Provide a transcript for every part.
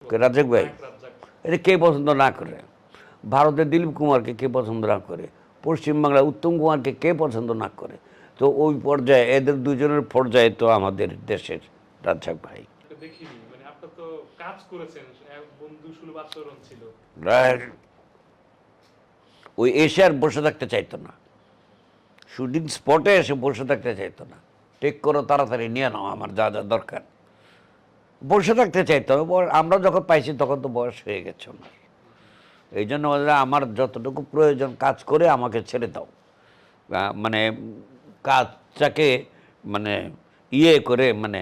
রাজ্জাক ভাই নায়ক রাজ্জাক। এটা কে পছন্দ না করে? ভারতের দিলীপ কুমারকে কে পছন্দ না করে? পশ্চিমবাংলার উত্তম কুমারকে কে পছন্দ না করে? তো ওই পর্যায়ে এদের দুজনের পর্যায়ে তো আমাদের দেশের রাজ্জাক ভাই। আপনাকে দেখিনি মানে আপনার তো কাজ করেছেন, এক বন্ধু সুলভ আচরণ ছিল। রায়- ওই এসে আর বসে থাকতে চাইতো না, শুটিং স্পটে এসে বসে থাকতে চাইতো না। টেক করো, তাড়াতাড়ি নিয়ে নাও, আমার যা যা দরকার। বসে থাকতে চাইতো না। আমরা যখন পাইছি তখন তো বয়স হয়ে গেছে ওনার। এই জন্য ওরা আমার যতটুকু প্রয়োজন কাজ করে আমাকে ছেড়ে দাও, মানে কাজটাকে মানে ইয়ে করে মানে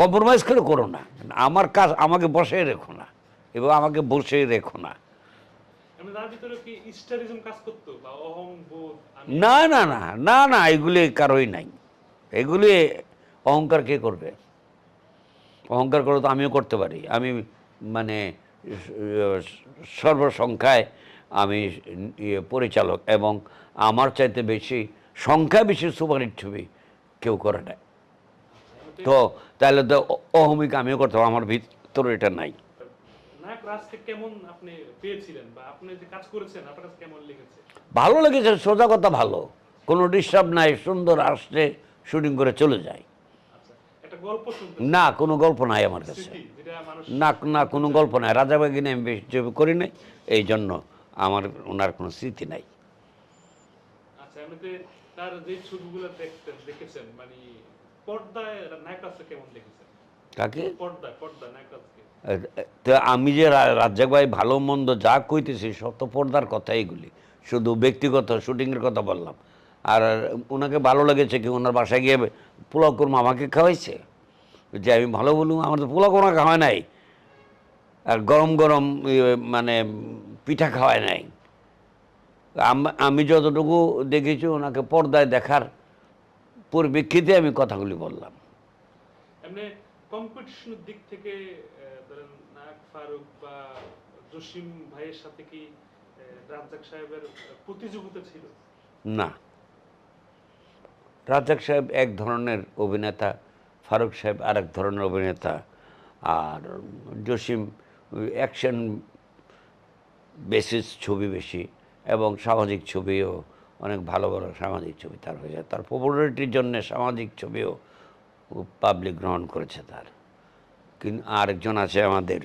কম্প্রোমাইজ করে করো না, আমার কাজ আমাকে বসে রেখো না, এবং আমাকে বসে রেখো না। মানে তার ভিতরে কি স্টারিজম কাজ করতো বা অহং বোধ? আমি না না না না না, এগুলি কারোই নাই। এগুলি অহংকার কে করবে? অহংকার করে তো আমিও করতে পারি। আমি মানে সর্বসংখ্যায় আমি পরিচালক, এবং আমার চাইতে বেশি সংখ্যা বেশি সুপারহিট ছবি কেউ করে না। তো তাহলে তো অহমিক আমিও করতে পারবো, আমার ভিতরে এটা নাই। নায়ক রাজকে কেমন আপনি পেয়েছিলেন বা আপনি যে কাজ করেছেন আপনার কাছে কেমন লেগেছে? ভালো লেগেছে, সোজা কথা ভালো, কোনো ডিস্টার্ব নাই, সুন্দর আসছে, শুটিং করে চলে যায়। আচ্ছা, একটা গল্প শুনতে না, কোনো গল্প নাই আমার কাছে। স্মৃতি যেটা মানুষ না না, কোনো গল্প নাই। রাজাবাগি নিয়ে আমি বেশি ছবি করি নাই, এই জন্য আমার ওনার কোনো স্মৃতি নাই। আচ্ছা, এমনিতে তার যে ছবিগুলো দেখেছেন মানে পর্দায় নায়ক রাজকে কেমন দেখেছেন? কাকে? পর্দা নায়ক রাজকে। তো আমি যে রাজ্জাক ভাই ভালো মন্দ যা কইতেছি সত পর্দার কথা, এইগুলি শুধু ব্যক্তিগত শুটিংয়ের কথা বললাম। আর ওনাকে ভালো লেগেছে কি ওনার বাসায় গিয়ে পোলাও কোরমা আমাকে খাওয়াইছে, যে আমি ভালো বলুন, আমার তো পোলাও কোরমা খাওয়ায় নাই, আর গরম গরম মানে পিঠা খাওয়ায় নাই। আমি যতটুকু দেখেছি ওনাকে পর্দায় দেখার পরিপ্রেক্ষিতে আমি কথাগুলি বললাম। এমনি কম্পিটিশনের দিক থেকে ধরেন নায়ক ফারুক বা জসিম ভাইয়ের সাথে কি রাজ্জাক সাহেবের প্রতিযোগিতা ছিল? না, রাজ্জাক সাহেব এক ধরনের অভিনেতা, ফারুক সাহেব আরেক ধরনের অভিনেতা, আর জসিম অ্যাকশন বেসিস ছবি বেশি, এবং সামাজিক ছবিও অনেক ভালো ভালো সামাজিক ছবি তার হয়েছে। তার পপুলারিটির জন্য সামাজিক ছবিও পাবলিক গ্রহণ করেছে তার। কিন্তু আরেকজন আছে আমাদের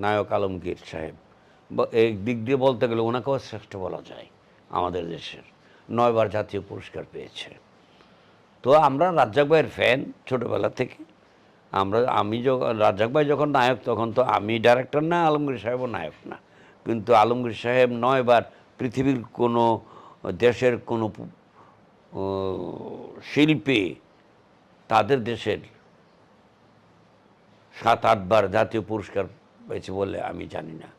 নায়ক আলমগীর সাহেব, এই দিক দিয়ে বলতে গেলে ওনাকেও শ্রেষ্ঠ বলা যায় আমাদের দেশের। 9বার জাতীয় পুরস্কার পেয়েছে। তো আমরা রাজ্জাক ভাইয়ের ফ্যান ছোটোবেলা থেকে। আমি যখন রাজ্জাক ভাই যখন নায়ক তখন তো আমি ডাইরেক্টর না, আলমগীর সাহেবও নায়ক না। কিন্তু আলমগীর সাহেব 9বার পৃথিবীর কোনো দেশের কোনো শিল্পী তাদের দেশের 7-8বার জাতীয় পুরস্কার পেয়েছে বলে আমি জানি না।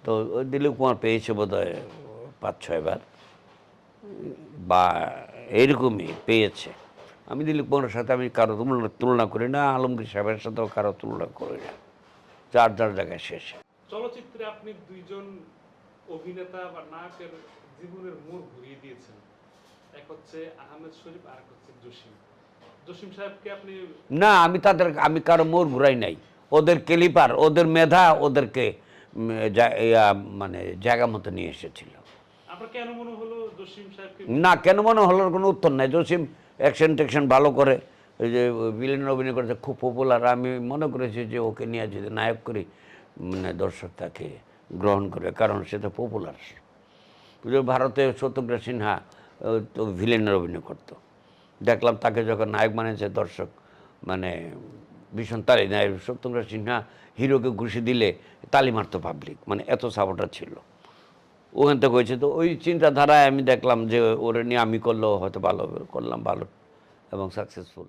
তো দিলীপ কুমার পেয়েছে বোধহয় 5-6বার বা এইরকমই পেয়েছে। আমি দিলীপ কুমারের সাথে আমি কারো তুলনা করি না, আলমগীর সাহেবের সাথেও কারো তুলনা করি না, যার যার জায়গায় শেষ। চলচ্চিত্রে আপনি দুইজন অভিনেতা বা নায়কের জীবনের মোড় ঘুরিয়ে দিয়েছেন, এক হচ্ছে আহমেদ শরীফ আর এক হচ্ছে জসিম। জসিম সাহেবকে আপনি না, আমি কারো মোড় ঘুরাই নাই। ওদের কেলিপার, ওদের মেধা ওদেরকে মানে জায়গা মতো নিয়ে এসেছিল। আপনার কেন মনে হলো জসিম সাহেবকে? না, কেন মনে হলোর কোনো উত্তর নাই। জসিম অ্যাকশন ট্যাকশন ভালো করে, ওই যে ভিলেনের অভিনয় করেছে, খুব পপুলার। আমি মনে করেছি যে ওকে নিয়ে যদি নায়ক করি মানে দর্শক তাকে গ্রহণ করে, কারণ সে তো পপুলার। ভারতে শত্রুঘ্ন সিনহা তো ভিলেনের অভিনয় করতো, দেখলাম তাকে যখন নায়ক বানিয়েছে দর্শক মানে ভীষণ তালি দেয়। শত্রুঘ্ন সিনহা হিরোকে ঘুষি দিলে তালি মারতো পাবলিক, মানে এত সাপোর্টার ছিল। ওখান থেকে হয়েছে। তো ওই চিন্তাধারায় আমি দেখলাম যে ওরা নিয়ে আমি করলেও হয়তো ভালো করলাম, ভালো এবং সাকসেসফুল।